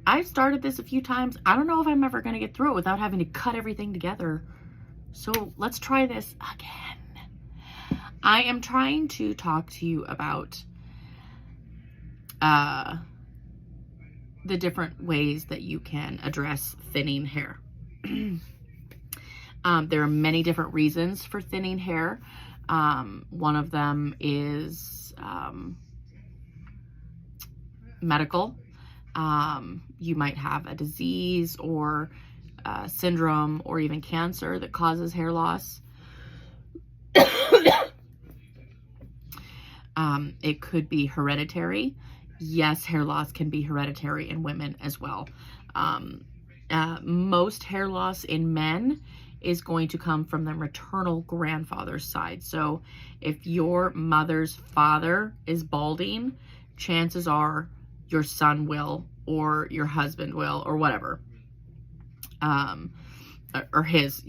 I've started this a few times. I don't know if I'm ever going to get through it without having to cut everything together. So let's try this again. I am trying to talk to you about the different ways that you can address thinning hair. There are many different reasons for thinning hair. One of them is medical. You might have a disease or syndrome or even cancer that causes hair loss. It could be hereditary. Yes, hair loss can be hereditary in women as well. Most hair loss in men is going to come from the maternal grandfather's side. So if your mother's father is balding, chances are your son will, or your husband will, or whatever. Or his,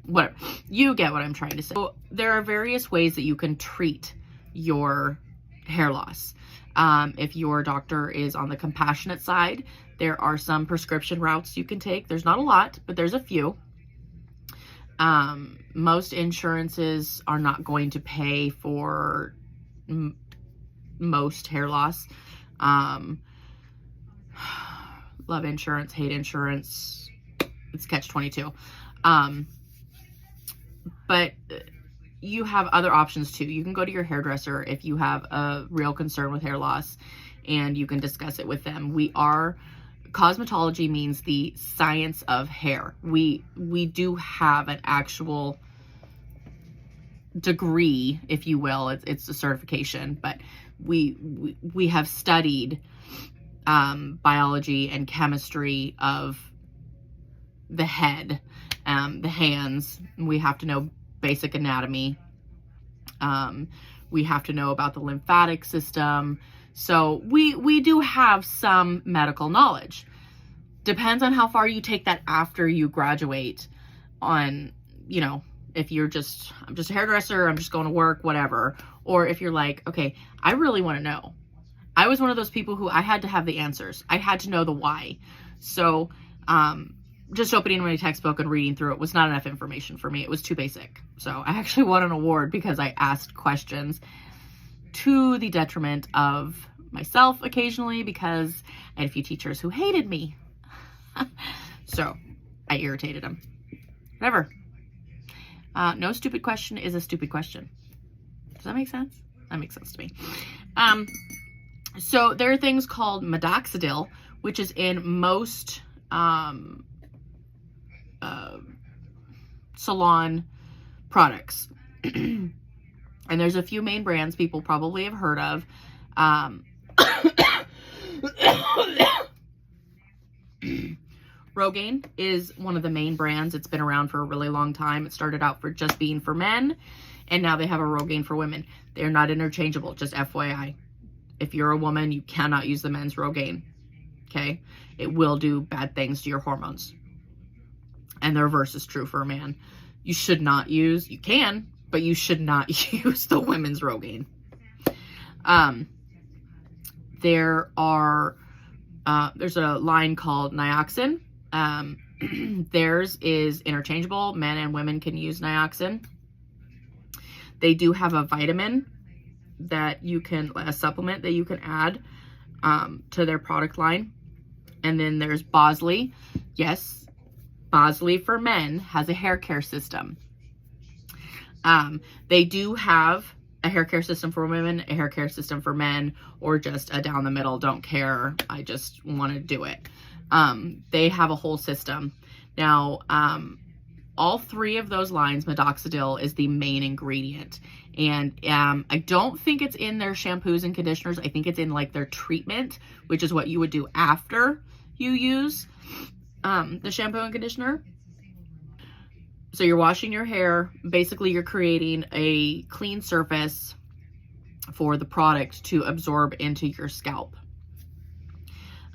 whatever. You get what I'm trying to say. So there are various ways that you can treat your hair loss. If your doctor is on the compassionate side, there are some prescription routes you can take. There's not a lot, but there's a few. Most insurances are not going to pay for most hair loss. Love insurance, hate insurance. It's catch-22. But you have other options too. You can go to your hairdresser if you have a real concern with hair loss, and you can discuss it with them. Cosmetology means the science of hair. We do have an actual degree, if you will. It's a certification, but we have studied biology and chemistry of the head, the hands. We have to know basic anatomy. We have to know about the lymphatic system. So we do have some medical knowledge. Depends on how far you take that after you graduate on, if you're I'm just a hairdresser, I'm just going to work, whatever. Or if you're like, okay, I really want to know. I was one of those people who I had to have the answers. I had to know the why. So just opening my textbook and reading through it was not enough information for me. It was too basic. So I actually won an award because I asked questions, to the detriment of myself occasionally, because I had a few teachers who hated me. So I irritated them. Whatever. No stupid question is a stupid question. Does that make sense? That makes sense to me. So there are things called minoxidil, which is in most salon products. And there's a few main brands people probably have heard of. Rogaine is one of the main brands. It's been around for a really long time. It started out for just being for men, and now they have a Rogaine for women. They're not interchangeable, just FYI. If you're a woman, you cannot use the men's Rogaine, okay? It will do bad things to your hormones. And the reverse is true for a man. You should not use, you can, but you should not use the women's Rogaine. There's a line called Nioxin. Theirs is interchangeable. Men and women can use Nioxin. They do have a vitamin that you can, a supplement that you can add to their product line. And then there's Bosley. Yes, Bosley for men has a hair care system. They do have a hair care system for women, a hair care system for men, or just a down the middle, don't care, I just want to do it. They have a whole system. Now, all three of those lines, minoxidil is the main ingredient. And I don't think it's in their shampoos and conditioners. I think it's in like their treatment, which is what you would do after you use the shampoo and conditioner. So you're washing your hair. Basically, you're creating a clean surface for the product to absorb into your scalp.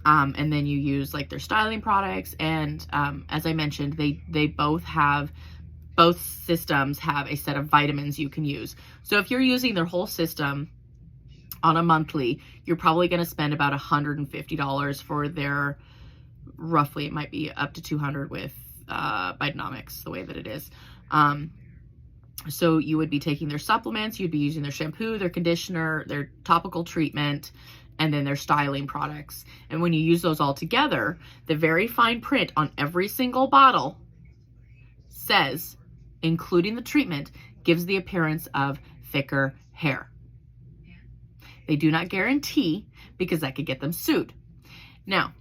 And then you use like their styling products. And as I mentioned, they both systems have a set of vitamins you can use. So if you're using their whole system, on a monthly, you're probably going to spend about $150 for their, roughly, it might be up to 200 with Bidenomics, the way that it is. So you would be taking their supplements, you'd be using their shampoo, their conditioner, their topical treatment, and then their styling products. And when you use those all together, the very fine print on every single bottle says, including the treatment, gives the appearance of thicker hair. They do not guarantee, because that could get them sued. Now,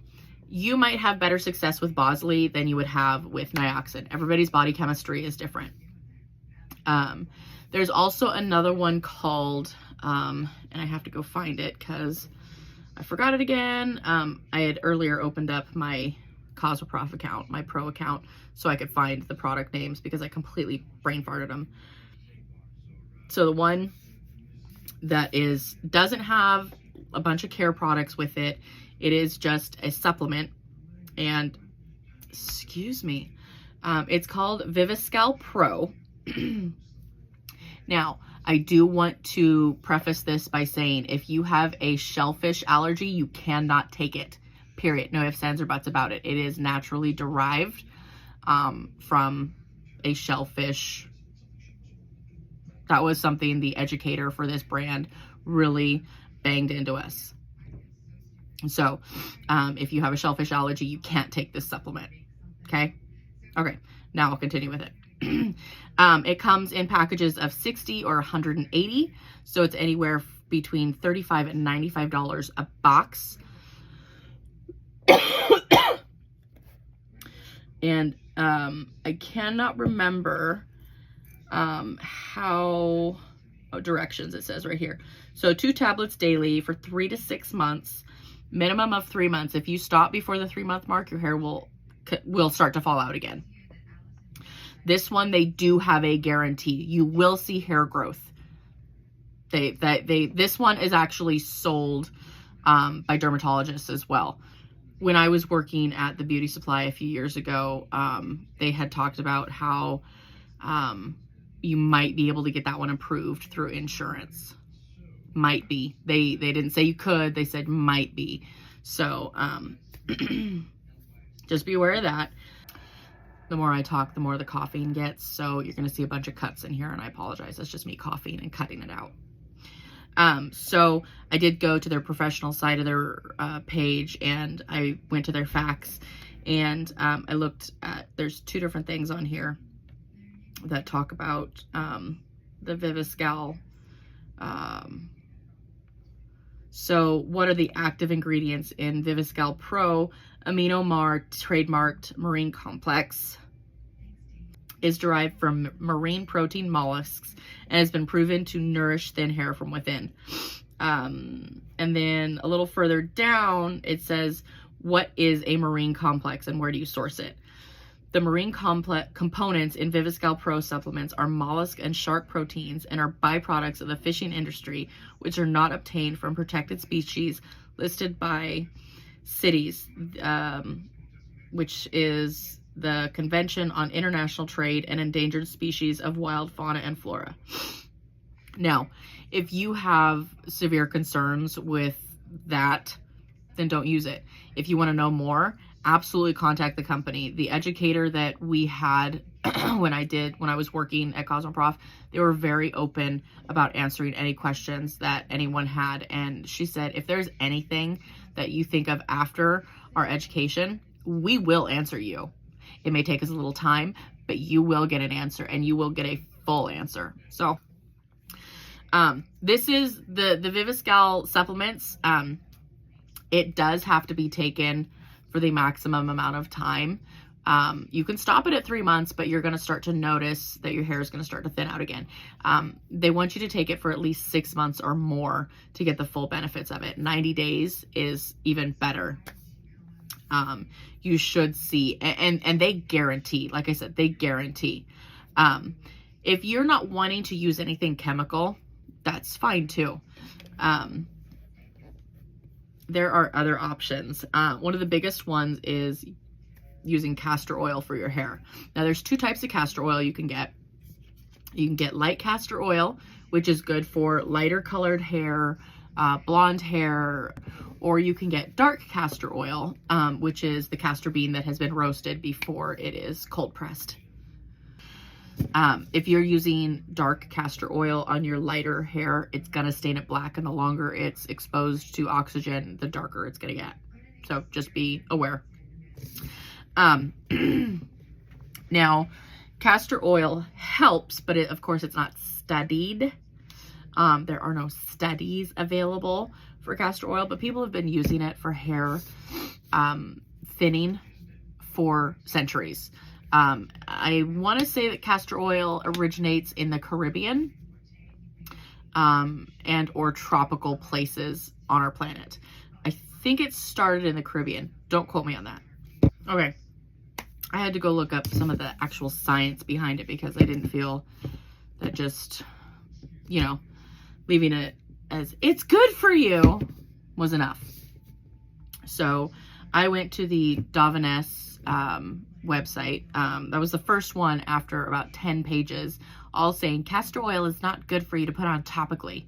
you might have better success with Bosley than you would have with Nioxin. Everybody's body chemistry is different. There's also another one called, and I have to go find it because I forgot it again. I had earlier opened up my Cosmoprof account, my pro account, so I could find the product names because I completely brain farted them. So the one that doesn't have a bunch of care products with it, it is just a supplement, and excuse me, it's called Viviscal Pro. Now, I do want to preface this by saying if you have a shellfish allergy, you cannot take it, period. No ifs, ands, or buts about it. It is naturally derived from a shellfish. That was something the educator for this brand really banged into us. So if you have a shellfish allergy, you can't take this supplement. Okay, now I'll continue with it. It comes in packages of 60 or 180, so it's anywhere between $35 and $95 a box. And I cannot remember how directions it says right here. So 2 tablets daily for 3 to 6 months, minimum of 3 months. If you stop before the 3-month mark, your hair will start to fall out again. This one, they do have a guarantee. You will see hair growth. This one is actually sold by dermatologists as well. When I was working at the beauty supply a few years ago, they had talked about how you might be able to get that one approved through insurance. Might be. They didn't say you could. They said might be. So just be aware of that. The more I talk, the more the coughing gets. So you're going to see a bunch of cuts in here, and I apologize. That's just me coughing and cutting it out. So I did go to their professional side of their page, and I went to their facts, and I looked at, there's 2 different things on here that talk about the Viviscal. So what are the active ingredients in Viviscal Pro? Amino Mar trademarked marine complex is derived from marine protein mollusks and has been proven to nourish thin hair from within. And then a little further down, it says, what is a marine complex and where do you source it? The marine components in Viviscal Pro supplements are mollusk and shark proteins and are byproducts of the fishing industry, which are not obtained from protected species listed by CITES, which is the Convention on International Trade and Endangered Species of Wild Fauna and Flora. Now, if you have severe concerns with that, then don't use it. If you want to know more, absolutely contact the company. The educator that we had when I was working at Cosmoprof, they were very open about answering any questions that anyone had. And she said, if there's anything that you think of after our education, we will answer you. It may take us a little time, but you will get an answer, and you will get a full answer. So this is the Viviscal supplements. It does have to be taken for the maximum amount of time. You can stop it at 3 months, but you're going to start to notice that your hair is going to start to thin out again. They want you to take it for at least 6 months or more to get the full benefits of it. 90 days is even better. You should see, and they guarantee, like I said, they guarantee. If you're not wanting to use anything chemical, that's fine too. There are other options. One of the biggest ones is using castor oil for your hair. Now there's 2 types of castor oil you can get. You can get light castor oil, which is good for lighter colored hair, blonde hair, or you can get dark castor oil, which is the castor bean that has been roasted before it is cold pressed. If you're using dark castor oil on your lighter hair, it's going to stain it black, and the longer it's exposed to oxygen, the darker it's going to get. So just be aware. Now, castor oil helps, but of course it's not studied. There are no studies available for castor oil, but people have been using it for hair thinning for centuries. I want to say that castor oil originates in the Caribbean and or tropical places on our planet. I think it started in the Caribbean. Don't quote me on that. Okay. I had to go look up some of the actual science behind it because I didn't feel that just, you know, leaving it as it's good for you was enough. So I went to the Davaness website. That was the first one after about 10 pages, all saying castor oil is not good for you to put on topically.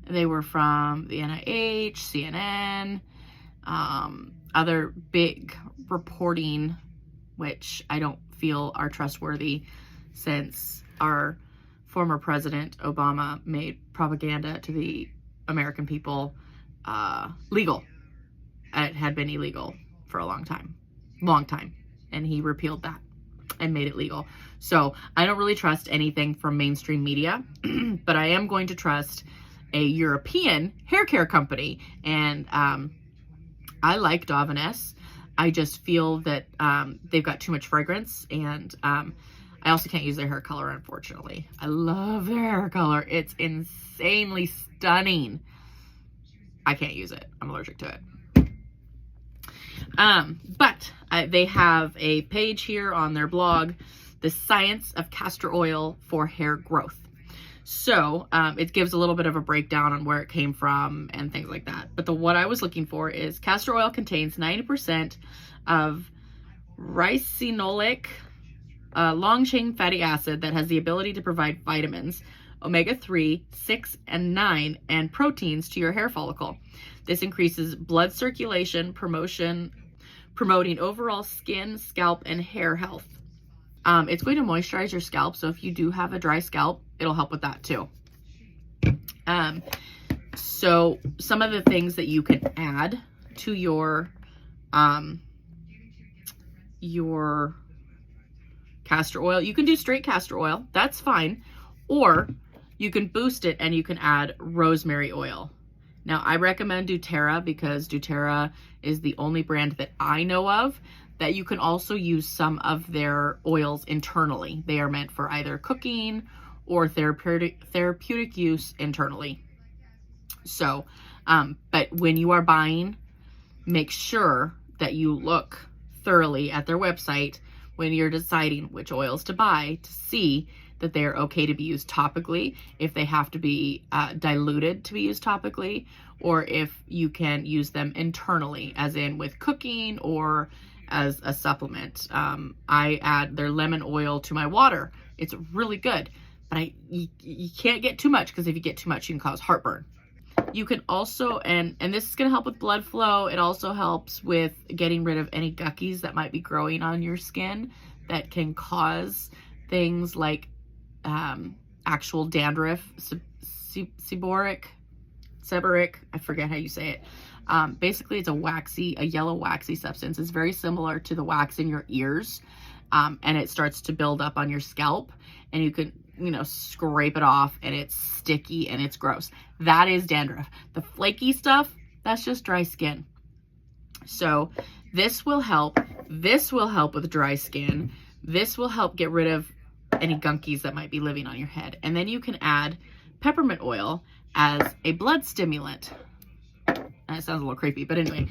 They were from the NIH, CNN, other big reporting, which I don't feel are trustworthy since our former president Obama made propaganda to the American people legal. It had been illegal for a long time, and he repealed that and made it legal. So I don't really trust anything from mainstream media, but I am going to trust a European hair care company, and I like Davaness. I just feel that they've got too much fragrance, and I also can't use their hair color, unfortunately. I love their hair color. It's insanely stunning. I can't use it. I'm allergic to it. But they have a page here on their blog, The Science of Castor Oil for Hair Growth. So it gives a little bit of a breakdown on where it came from and things like that. But what I was looking for is castor oil contains 90% of ricinoleic long-chain fatty acid that has the ability to provide vitamins, omega-3, 6, and 9, and proteins to your hair follicle. This increases blood circulation, promoting overall skin, scalp, and hair health. It's going to moisturize your scalp, so if you do have a dry scalp, it'll help with that too. So some of the things that you can add to your castor oil, you can do straight castor oil, that's fine, or you can boost it and you can add rosemary oil. Now, I recommend doTERRA because doTERRA is the only brand that I know of that you can also use some of their oils internally. They are meant for either cooking or therapeutic use internally. So, but when you are buying, make sure that you look thoroughly at their website when you're deciding which oils to buy to see that they're okay to be used topically, if they have to be diluted to be used topically, or if you can use them internally, as in with cooking or as a supplement. I add their lemon oil to my water. It's really good, but you can't get too much, because if you get too much, you can cause heartburn. You can also, and this is going to help with blood flow. It also helps with getting rid of any guckies that might be growing on your skin that can cause things like actual dandruff, seborrheic, I forget how you say it. Basically, it's a yellow waxy substance. It's very similar to the wax in your ears, and it starts to build up on your scalp, and you can, scrape it off, and it's sticky and it's gross. That is dandruff. The flaky stuff, that's just dry skin. So this will help. This will help with dry skin. This will help get rid of any gunkies that might be living on your head. And then you can add peppermint oil as a blood stimulant. That sounds a little creepy, but anyway,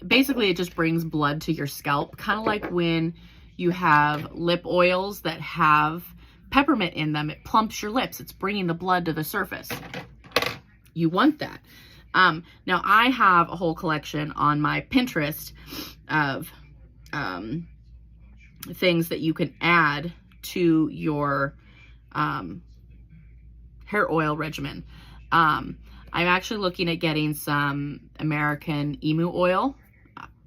basically it just brings blood to your scalp, kind of like when you have lip oils that have peppermint in them. It plumps your lips. It's bringing the blood to the surface. You want that. Now I have a whole collection on my Pinterest of things that you can add to your hair oil regimen. I'm actually looking at getting some American Emu Oil.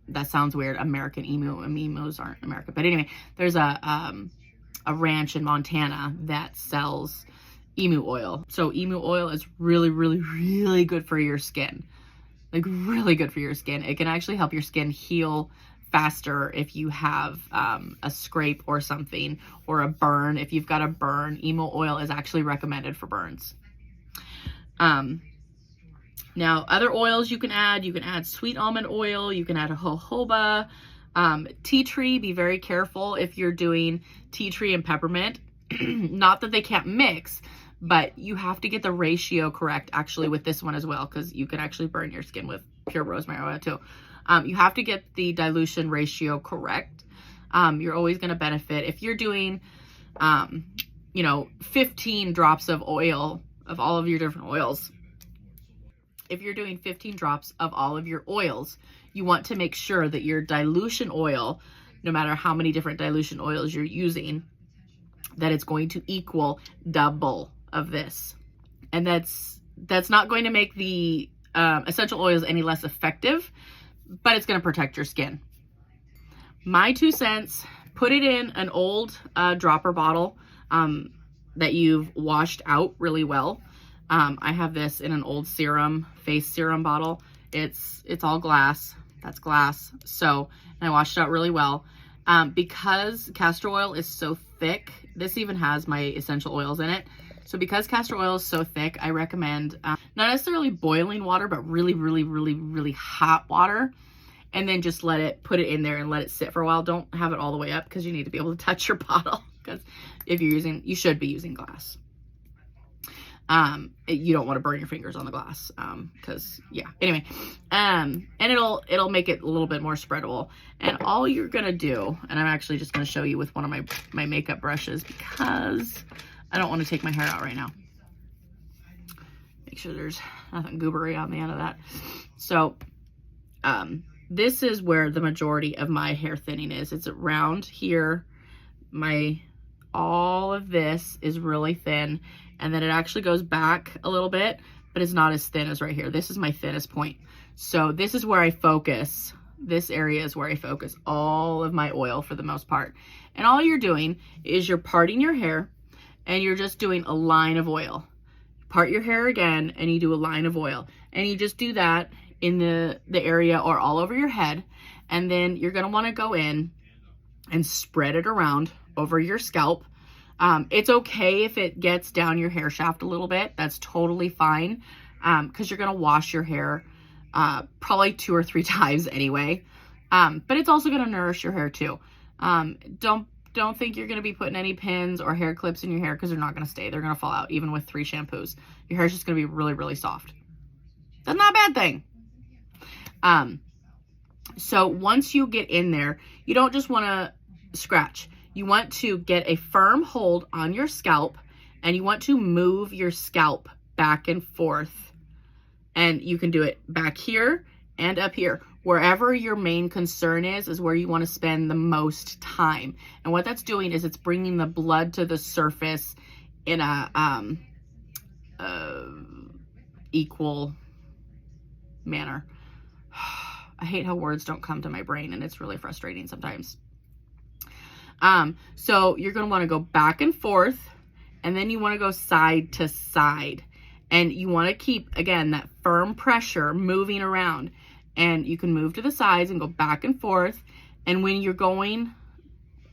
That sounds weird, American Emu. Emus aren't American. But anyway, there's a ranch in Montana that sells Emu Oil. So Emu Oil is really, really, really good for your skin. Like really good for your skin. It can actually help your skin heal faster if you have a scrape or something, or a burn. If you've got a burn, Emu Oil is actually recommended for burns. Now, other oils you can add sweet almond oil, you can add jojoba, tea tree. Be very careful if you're doing tea tree and peppermint. Not that they can't mix, but you have to get the ratio correct actually with this one as well, because you can actually burn your skin with pure rosemary oil too. You have to get the dilution ratio correct. You're always going to benefit if you're doing, 15 drops of oil of all of your different oils. If you're doing 15 drops of all of your oils, you want to make sure that your dilution oil, no matter how many different dilution oils you're using, that it's going to equal double of this. And that's not going to make the essential oils any less effective, but it's going to protect your skin. My 2 cents, put it in an old dropper bottle that you've washed out really well. I have this in an old face serum bottle. It's all glass. That's glass. So, and I washed it out really well. Because castor oil is so thick, this even has my essential oils in it. So because castor oil is so thick, I recommend not necessarily boiling water, but really, really, really, really hot water. And then just put it in there and let it sit for a while. Don't have it all the way up because you need to be able to touch your bottle. Because if you should be using glass. You don't want to burn your fingers on the glass, because yeah, anyway, and it'll make it a little bit more spreadable. And all you're going to do, and I'm actually just going to show you with one of my makeup brushes, because I don't want to take my hair out right now. Make sure there's nothing goobery on the end of that. So, this is where the majority of my hair thinning is. It's around here. All of this is really thin. And then it actually goes back a little bit, but it's not as thin as right here. This is my thinnest point. So this is where I focus. This area is where I focus all of my oil for the most part. And all you're doing is you're parting your hair and you're just doing a line of oil. Part your hair again and you do a line of oil. And you just do that in the area or all over your head. And then you're gonna wanna go in and spread it around over your scalp. It's okay if it gets down your hair shaft a little bit. That's totally fine, because you're going to wash your hair probably 2 or 3 times anyway. But it's also going to nourish your hair too. Don't think you're going to be putting any pins or hair clips in your hair, because they're not going to stay. They're going to fall out even with 3 shampoos. Your hair is just going to be really, really soft. That's not a bad thing. So once you get in there, you don't just want to scratch. You want to get a firm hold on your scalp, and you want to move your scalp back and forth. And you can do it back here and up here. Wherever your main concern is where you want to spend the most time. And what that's doing is it's bringing the blood to the surface in a equal manner. I hate how words don't come to my brain, and it's really frustrating sometimes. So you're going to want to go back and forth, and then you want to go side to side, and you want to keep, again, that firm pressure moving around, and you can move to the sides and go back and forth. And when you're going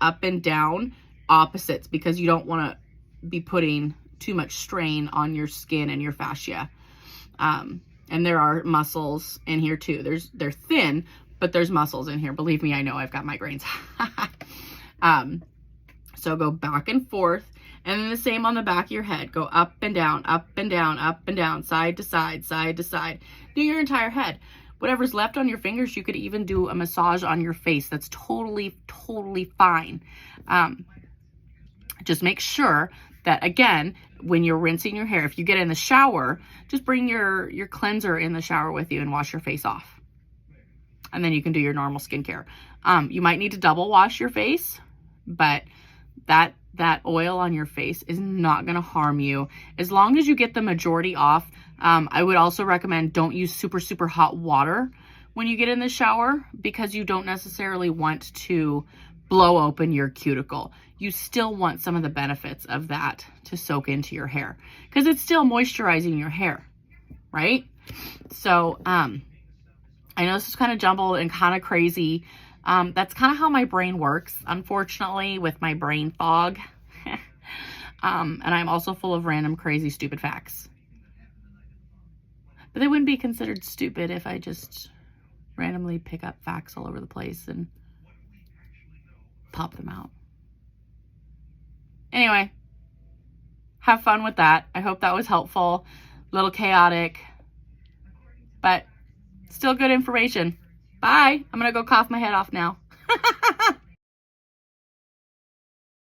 up and down, opposites, because you don't want to be putting too much strain on your skin and your fascia. And there are muscles in here too. They're thin, but there's muscles in here. Believe me, I know, I've got migraines. So go back and forth, and then the same on the back of your head. Go up and down, up and down, up and down, side to side, side to side. Do your entire head. Whatever's left on your fingers, you could even do a massage on your face. That's totally, totally fine. Just make sure that, again, when you're rinsing your hair, if you get in the shower, just bring your cleanser in the shower with you and wash your face off. And then you can do your normal skincare. You might need to double wash your face, but that oil on your face is not going to harm you as long as you get the majority off. I would also recommend don't use super, super hot water when you get in the shower, because you don't necessarily want to blow open your cuticle. You still want some of the benefits of that to soak into your hair, because it's still moisturizing your hair, right? So, I know this is kind of jumbled and kind of crazy. That's kind of how my brain works, unfortunately, with my brain fog. And I'm also full of random, crazy, stupid facts. But they wouldn't be considered stupid if I just randomly pick up facts all over the place and pop them out. Anyway, have fun with that. I hope that was helpful. A little chaotic, but still good information. Bye. I'm going to go cough my head off now.